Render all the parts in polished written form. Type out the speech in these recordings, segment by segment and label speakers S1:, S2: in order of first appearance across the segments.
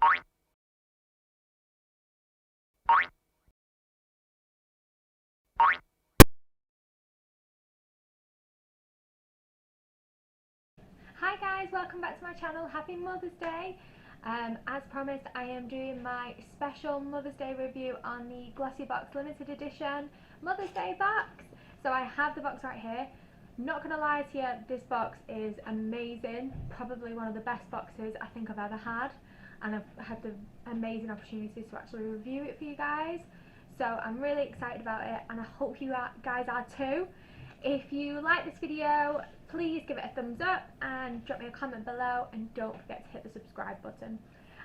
S1: Hi guys, welcome back to my channel. Happy Mother's Day. As promised, I am doing my special Mother's Day review on the Glossybox limited edition Mother's Day box. So I have the box right here. Not gonna lie to you, this box is amazing. Probably one of the best boxes I think I've ever had, and I've had the amazing opportunity to actually review it for you guys. So I'm really excited about it, and I hope you guys are too. If you like this video, please give it a thumbs up and drop me a comment below, and don't forget to hit the subscribe button.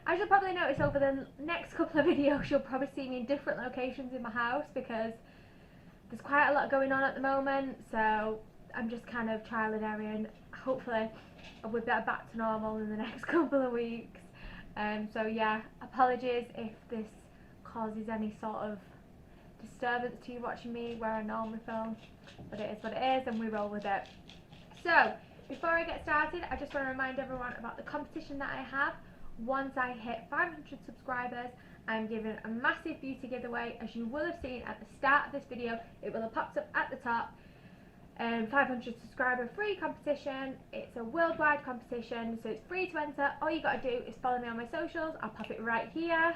S1: As you'll probably notice over the next couple of videos, you'll probably see me in different locations in my house because there's quite a lot going on at the moment, so I'm just kind of trial and erroring. Hopefully we'll be back to normal in the next couple of weeks. So yeah, apologies if this causes any sort of disturbance to you watching me where I normally film, but it is what it is and we roll with it. So before I get started, I just want to remind everyone about the competition that I have. Once I hit 500 subscribers, I'm giving a massive beauty giveaway. As you will have seen at the start of this video, it will have popped up at the top. 500 subscriber free competition. It's a worldwide competition, so it's free to enter. All you got to do is follow me on my socials. I'll pop it right here,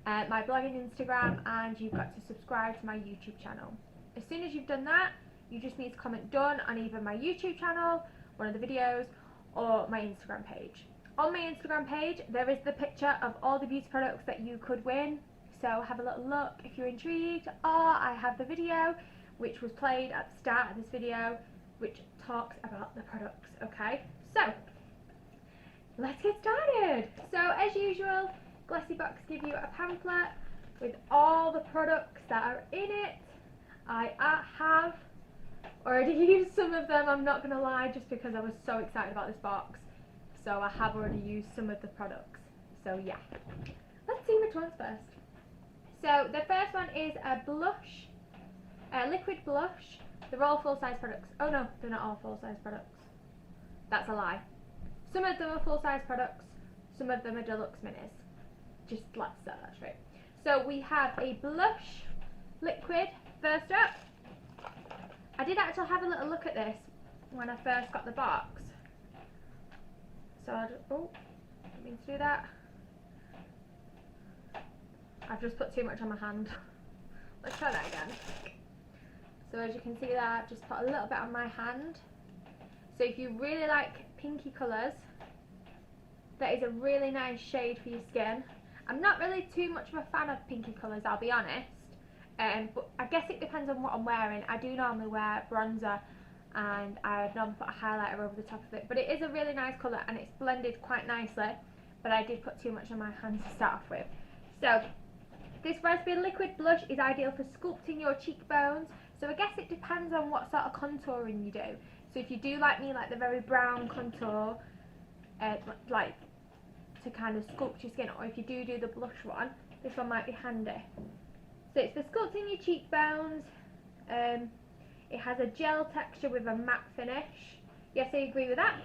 S1: my blog and Instagram, and you've got to subscribe to my YouTube channel. As soon as you've done that, you just need to comment done on either my YouTube channel, one of the videos, or my Instagram page. On my Instagram page, there is the picture of all the beauty products that you could win, so have a little look if you're intrigued. Or I have the video which was played at the start of this video, which talks about the products. Okay, so let's get started. So as usual, Glossybox give you a pamphlet with all the products that are in it. I have already used some of them, I'm not going to lie, just because I was so excited about this box. So I have already used some of the products. So yeah, let's see which one's first. So the first one is a blush, a liquid blush. They're all full-size products. Oh no, they're not all full-size products. That's a lie. Some of them are full-size products, some of them are deluxe minis. Just let's set that straight. So we have a blush liquid first up. I did actually have a little look at this when I first got the box. So oh, didn't mean to do that. I've just put too much on my hand. Let's try that again. So as you can see there, I've just put a little bit on my hand. So if you really like pinky colours, that is a really nice shade for your skin. I'm not really too much of a fan of pinky colours, I'll be honest. But I guess it depends on what I'm wearing. I do normally wear bronzer, and I normally put a highlighter over the top of it. But it is a really nice colour and it's blended quite nicely. But I did put too much on my hand to start off with. So this Raspberry Liquid Blush is ideal for sculpting your cheekbones. So I guess it depends on what sort of contouring you do. So if you do like me, like the very brown contour, like to kind of sculpt your skin, or if you do the blush one, this one might be handy. So it's for sculpting your cheekbones. It has a gel texture with a matte finish. Yes, I agree with that.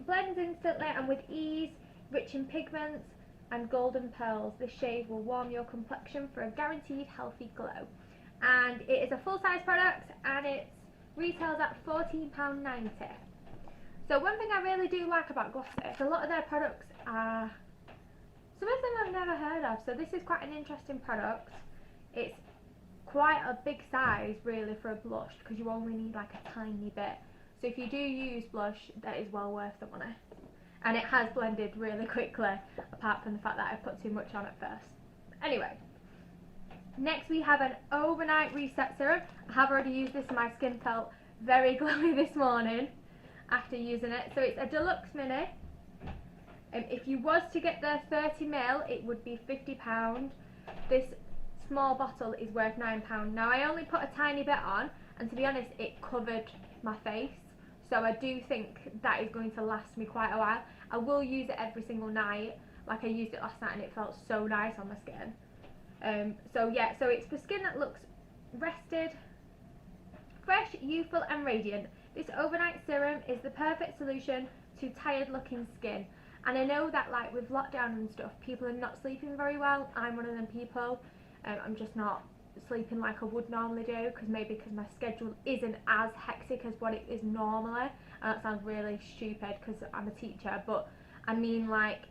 S1: Blends instantly and with ease, rich in pigments and golden pearls. This shade will warm your complexion for a guaranteed healthy glow. And it is a full-size product, and it retails at £14.90. So one thing I really do like about Glossy is a lot of their products are, some of them I've never heard of, so this is quite an interesting product. It's quite a big size really for a blush, because you only need like a tiny bit. So if you do use blush, that is well worth the money. And it has blended really quickly, apart from the fact that I put too much on at first. Anyway, next we have an overnight reset serum. I have already used this and my skin felt very glowy this morning after using it. So it's a deluxe mini. If you was to get the 30ml, it would be £50. This small bottle is worth £9. Now I only put a tiny bit on, and to be honest it covered my face, so I do think that is going to last me quite a while. I will use it every single night, like I used it last night and it felt so nice on my skin. So yeah, so it's for skin that looks rested, fresh, youthful and radiant. This overnight serum is the perfect solution to tired looking skin, And I know that like with lockdown and stuff, people are not sleeping very well. I'm one of them people. I'm just not sleeping like I would normally do, because my schedule isn't as hectic as what it is normally. And that sounds really stupid because I'm a teacher, but I mean, like,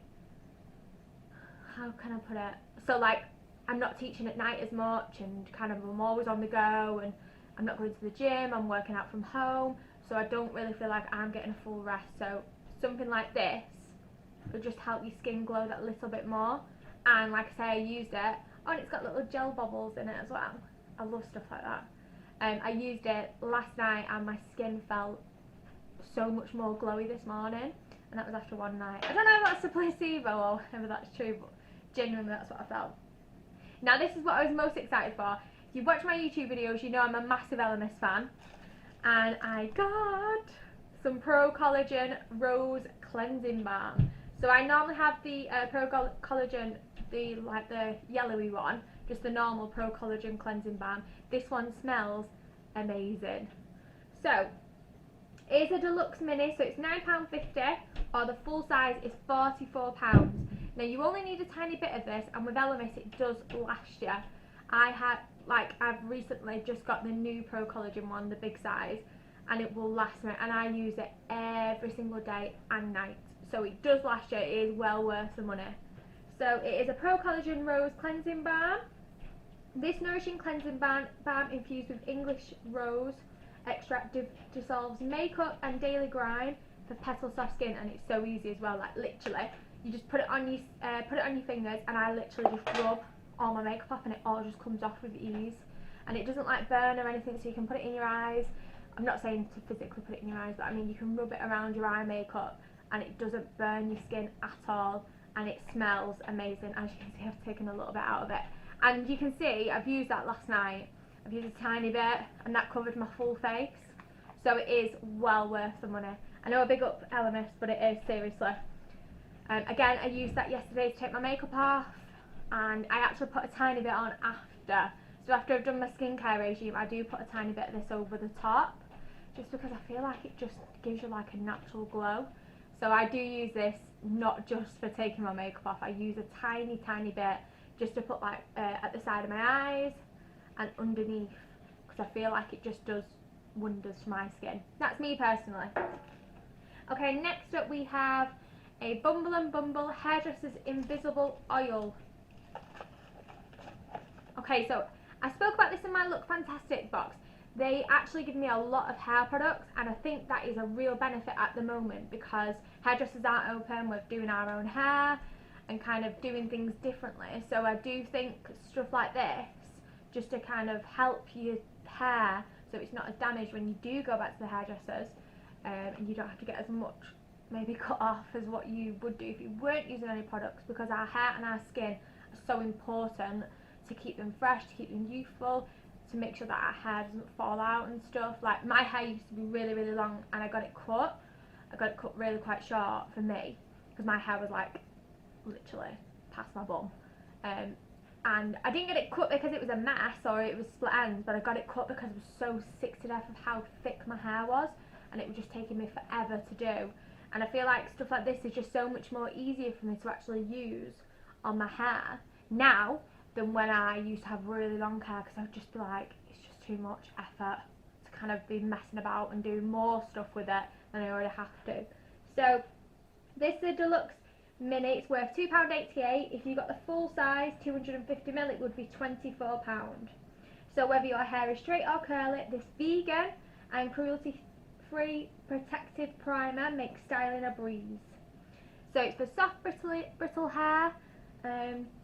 S1: how can I put it? So like, I'm not teaching at night as much, and kind of I'm always on the go, and I'm not going to the gym, I'm working out from home, so I don't really feel like I'm getting a full rest. So something like this will just help your skin glow that little bit more. And like I say, I used it. Oh, and it's got little gel bubbles in it as well. I love stuff like that. I used it last night and my skin felt so much more glowy this morning, and that was after one night. I don't know if that's a placebo or whether that's true, but genuinely that's what I felt. Now this is what I was most excited for. If you've watched my YouTube videos, you know I'm a massive Elemis fan, and I got some Pro Collagen Rose Cleansing Balm. So I normally have the Pro Collagen, the yellowy one, just the normal Pro Collagen Cleansing Balm. This one smells amazing. So it's a deluxe mini, so it's £9.50, or the full size is £44. Now you only need a tiny bit of this, and with Elemis it does last you. I've recently just got the new Pro Collagen one, the big size, and it will last me, and I use it every single day and night. So it does last you, it is well worth the money. So it is a Pro Collagen Rose Cleansing Balm. This nourishing cleansing balm infused with English rose extract dissolves makeup and daily grime for petal soft skin, and it's so easy as well. Like literally, you just put it on your fingers, and I literally just rub all my makeup off, and it all just comes off with ease. And it doesn't like burn or anything, so you can put it in your eyes. I'm not saying to physically put it in your eyes, but I mean you can rub it around your eye makeup, and it doesn't burn your skin at all, and it smells amazing. As you can see, I've taken a little bit out of it, and you can see I've used that last night. I've used a tiny bit, and that covered my full face, so it is well worth the money. I know I big up Elemis, but it is, seriously. Again, I used that yesterday to take my makeup off, and I actually put a tiny bit on after. So after I've done my skincare regime, I do put a tiny bit of this over the top, just because I feel like it just gives you like a natural glow. So I do use this not just for taking my makeup off. I use a tiny bit just to put like at the side of my eyes and underneath, because I feel like it just does wonders for my skin. That's me personally. Okay, next up we have a Bumble Hairdresser's Invisible Oil. Okay, so I spoke about this in my Look Fantastic box. They actually give me a lot of hair products, and I think that is a real benefit at the moment, because hairdressers aren't open with doing our own hair and kind of doing things differently. So I do think stuff like this, just to kind of help your hair so it's not as damaged when you do go back to the hairdressers, and you don't have to get as much maybe cut off as what you would do if you weren't using any products, because our hair and our skin are so important to keep them fresh, to keep them youthful, to make sure that our hair doesn't fall out and stuff. Like my hair used to be really long, and I got it cut really quite short for me, because my hair was like literally past my bum, and I didn't get it cut because it was a mess or it was split ends, but I got it cut because I was so sick to death of how thick my hair was, and it was just taking me forever to do. And I feel like stuff like this is just so much more easier for me to actually use on my hair now than when I used to have really long hair, because I would just be like, it's just too much effort to kind of be messing about and doing more stuff with it than I already have to. So this is a deluxe mini. It's worth £2.88. If you got the full size 250ml, it would be £24. So whether your hair is straight or curly, this vegan and cruelty free protective primer makes styling a breeze. So it's for soft brittle hair.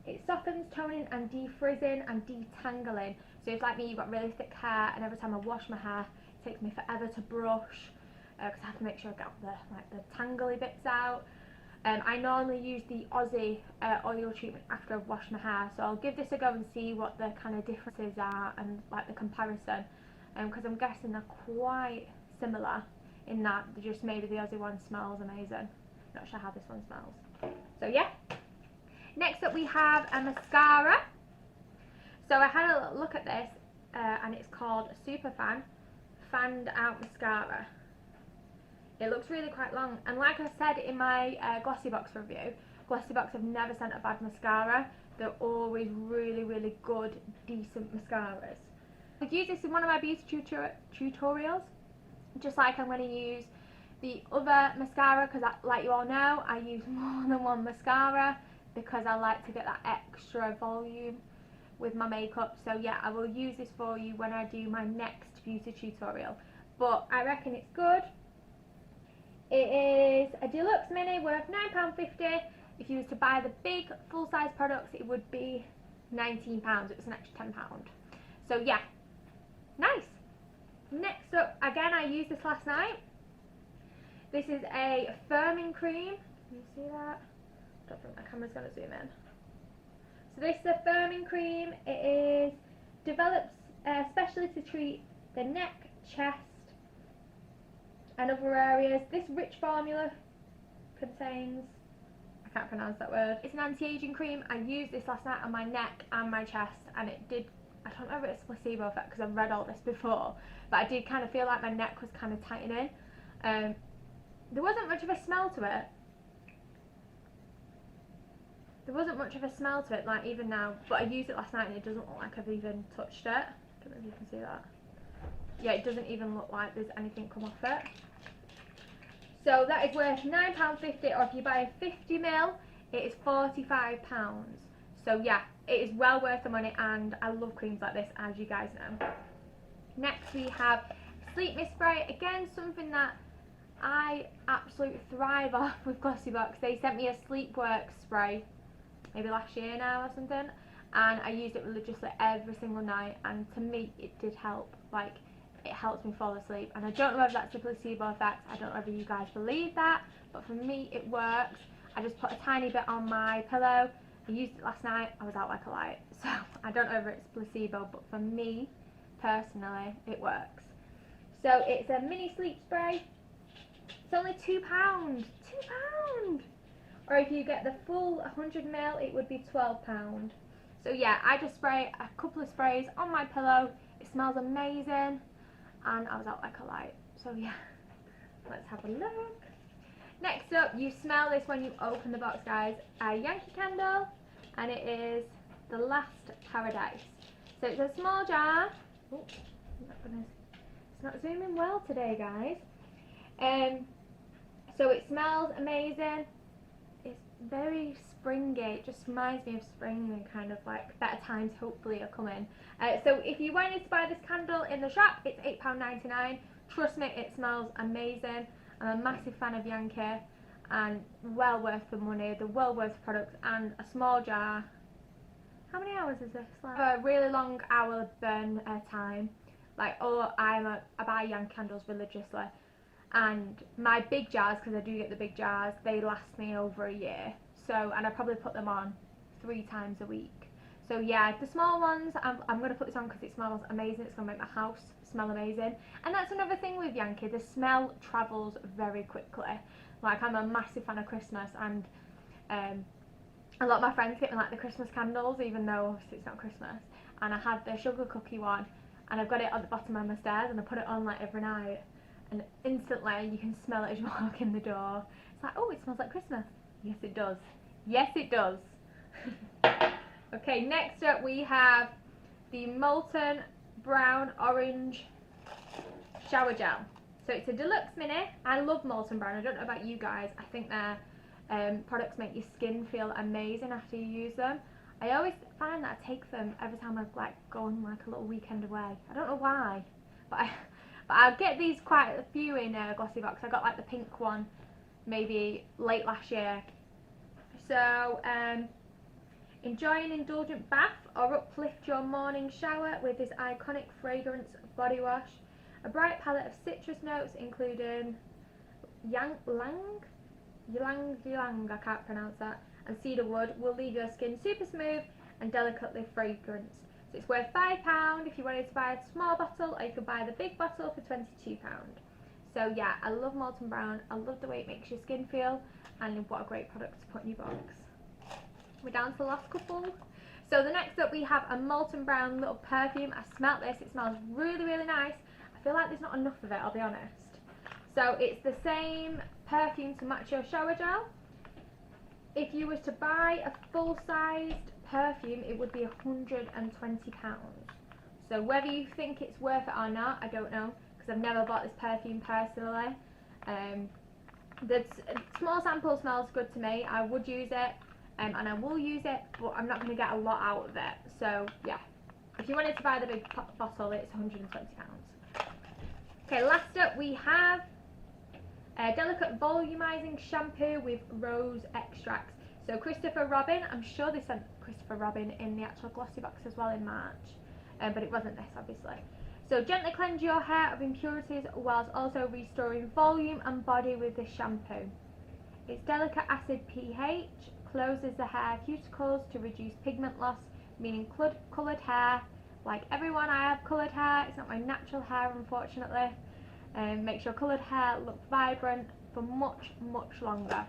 S1: It softens, toning and defrizzing and detangling. So if like me, you've got really thick hair, and every time I wash my hair it takes me forever to brush, because I have to make sure I get the tangly bits out. I normally use the Aussie oil treatment after I've washed my hair, so I'll give this a go and see what the kind of differences are and like the comparison, because I'm guessing they're quite similar in that just maybe the Aussie one smells amazing. Not sure how this one smells. So yeah. Next up we have a mascara. So I had a little look at this, and it's called Super Fan Fanned Out Mascara. It looks really quite long, and like I said in my Glossybox review, Glossybox have never sent a bad mascara. They're always really, really good, decent mascaras. I use this in one of my beauty tutorials, just like I'm going to use the other mascara, because like you all know, I use more than one mascara because I like to get that extra volume with my makeup. So yeah, I will use this for you when I do my next beauty tutorial, but I reckon it's good. It is a deluxe mini worth £9.50. If you was to buy the big full-size products, it would be £19. It was an extra £10. So yeah, nice. Next up, again, I used this last night. This is a firming cream. Can you see that? I don't think my camera's going to zoom in. So this is a firming cream. It is developed especially to treat the neck, chest and other areas. This rich formula contains, I can't pronounce that word. It's an anti-aging cream. I used this last night on my neck and my chest, and it did, I don't know if it's a placebo effect because I've read all this before, but I did kind of feel like my neck was kind of tightening. There wasn't much of a smell to it. Like even now, but I used it last night and it doesn't look like I've even touched it. I don't know if you can see that. Yeah, it doesn't even look like there's anything come off it. So that is worth £9.50, or if you buy 50ml, it is £45. So yeah, it is well worth the money, and I love creams like this, as you guys know. Next we have Sleep Mist Spray. Again, something that I absolutely thrive off with Glossybox. They sent me a sleep work spray maybe last year now or something, and I used it religiously every single night, and to me it did help. Like, it helps me fall asleep, and I don't know if that's a placebo effect. I don't know if you guys believe that, but for me it works. I just put a tiny bit on my pillow. I used it last night. I was out like a light. So I don't know if it's placebo, but for me personally it works. So it's a mini sleep spray. It's only £2. £2! Or if you get the full 100ml, it would be £12. So yeah, I just spray a couple of sprays on my pillow. It smells amazing, and I was out like a light. So yeah, let's have a look. Next up, you smell this when you open the box, guys. A Yankee Candle, and it is The Last Paradise. So it's a small jar. Oh, it's not zooming well today, guys. So it smells amazing. It's very springy. It just reminds me of spring, and kind of like better times hopefully are coming. So if you wanted to buy this candle in the shop, it's £8.99. Trust me, it smells amazing. I'm a massive fan of Yankee, and well worth the money. The well worth the products, and a small jar. How many hours is this? Like a really long hour burn time. Like, I buy Yankee candles religiously, and my big jars, because I do get the big jars, they last me over a year. So, and I probably put them on 3 times a week. So yeah, the small ones, I'm going to put this on because it smells amazing. It's going to make my house smell amazing. And that's another thing with Yankee, the smell travels very quickly. Like, I'm a massive fan of Christmas, and a lot of my friends get me like the Christmas candles, even though obviously it's not Christmas. And I have the sugar cookie one, and I've got it at the bottom of my stairs, and I put it on like every night, and instantly you can smell it as you walk in the door. It's like, oh, it smells like Christmas. Yes it does. Yes it does. Okay, next up we have the Molten Brown Orange Shower Gel. So it's a deluxe mini. I love Molten Brown. I don't know about you guys. I think their products make your skin feel amazing after you use them. I always find that I take them every time I like go on like a little weekend away. I don't know why, but I get these quite a few in Glossybox. I got like the pink one maybe late last year. So enjoy an indulgent bath or uplift your morning shower with this iconic fragrance body wash. A bright palette of citrus notes including ylang, I can't pronounce that, and cedarwood will leave your skin super smooth and delicately fragrant. So it's worth £5 if you wanted to buy a small bottle, or you could buy the big bottle for £22. So yeah, I love Molten Brown. I love the way it makes your skin feel, and what a great product to put in your box. We're down to the last couple. So the next up we have a Molten Brown little perfume. I smelt this. It smells really, really nice. I feel like there's not enough of it, I'll be honest. So it's the same perfume to match your shower gel. If you were to buy a full-sized perfume, it would be £120. So whether you think it's worth it or not, I don't know, because I've never bought this perfume personally. The small sample smells good to me. I would use it, and I will use it, but I'm not going to get a lot out of it. So yeah, if you wanted to buy the big bottle, it's £120. Okay, last up we have a delicate volumizing shampoo with rose extracts. So Christopher Robin, I'm sure they sent Christopher Robin in the actual Glossybox as well in March, but it wasn't this obviously. So gently cleanse your hair of impurities whilst also restoring volume and body with this shampoo. Its delicate acid pH closes the hair cuticles to reduce pigment loss, meaning coloured hair. Like everyone, I have coloured hair. It's not my natural hair, unfortunately. Makes your coloured hair look vibrant for much, much longer.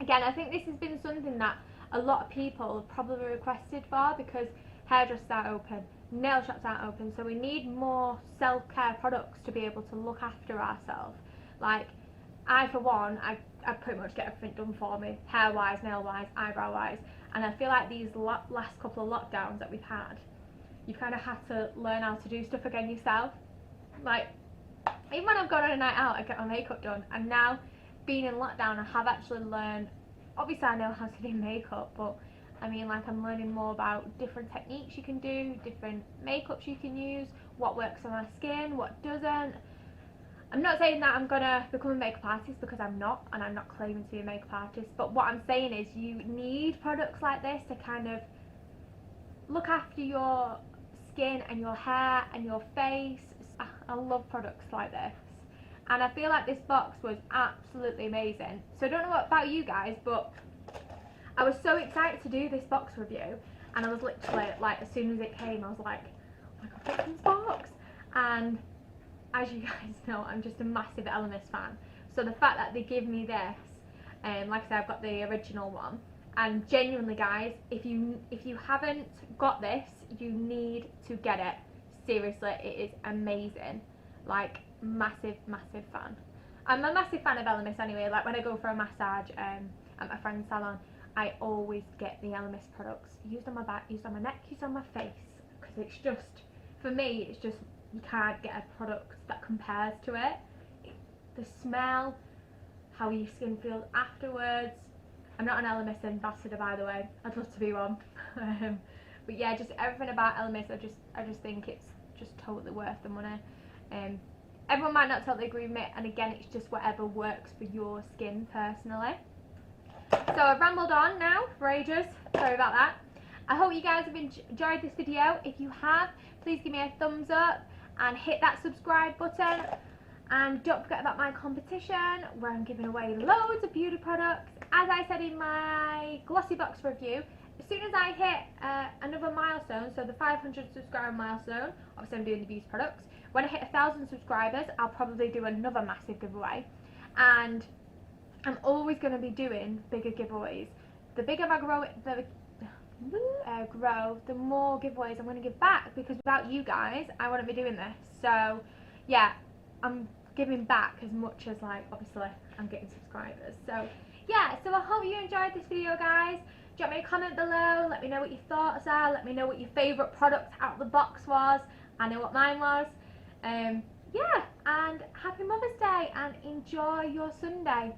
S1: Again, I think this has been something that a lot of people have probably requested for, because hairdressers aren't open, nail shops aren't open, so we need more self-care products to be able to look after ourselves. Like, I for one, I pretty much get everything done for me, hair-wise, nail-wise, eyebrow-wise, and I feel like these last couple of lockdowns that we've had, you've kind of had to learn how to do stuff again yourself. Like, even when I've gone on a night out, I get my makeup done, and now being in lockdown, I have actually learned, obviously I know how to do makeup, but I mean, like, I'm learning more about different techniques you can do, different makeups you can use, what works on my skin, what doesn't. I'm not saying that I'm gonna become a makeup artist, because I'm not, and I'm not claiming to be a makeup artist, but what I'm saying is you need products like this to kind of look after your skin and your hair and your face. I love products like this, and I feel like this box was absolutely amazing. So I don't know what about you guys, but I was so excited to do this box review, and I was literally, like, as soon as it came, I was like, oh my god, what's in this box? And as you guys know, I'm just a massive Elemis fan, so the fact that they give me this, like I said, I've got the original one, and genuinely guys, if you haven't got this, you need to get it. Seriously, it is amazing. Like, massive fan. I'm a massive fan of Elemis anyway. Like, when I go for a massage at my friend's salon, I always get the Elemis products used on my back, used on my neck, used on my face, because it's just, for me, it's just, you can't get a product that compares to it. The smell, how your skin feels afterwards. I'm not an Elemis ambassador, by the way. I'd love to be one. But yeah, just everything about Elemis, I just think it's just totally worth the money. Everyone might not totally agree with me, and again, it's just whatever works for your skin personally. So I've rambled on now for ages, sorry about that. I hope you guys have enjoyed this video. If you have, please give me a thumbs up and hit that subscribe button. And don't forget about my competition, where I'm giving away loads of beauty products. As I said in my Glossybox review, as soon as I hit another milestone, so the 500 subscriber milestone, obviously I'm doing the beauty products. When I hit 1,000 subscribers, I'll probably do another massive giveaway. And I'm always going to be doing bigger giveaways. The bigger I grow, the more giveaways I'm going to give back, because without you guys, I wouldn't be doing this. So yeah, I'm giving back as much as, like, obviously I'm getting subscribers. So yeah, so I hope you enjoyed this video, guys. Drop me a comment below, let me know what your thoughts are, let me know what your favourite product out of the box was. I know what mine was. Yeah, and happy Mother's Day, and enjoy your Sunday.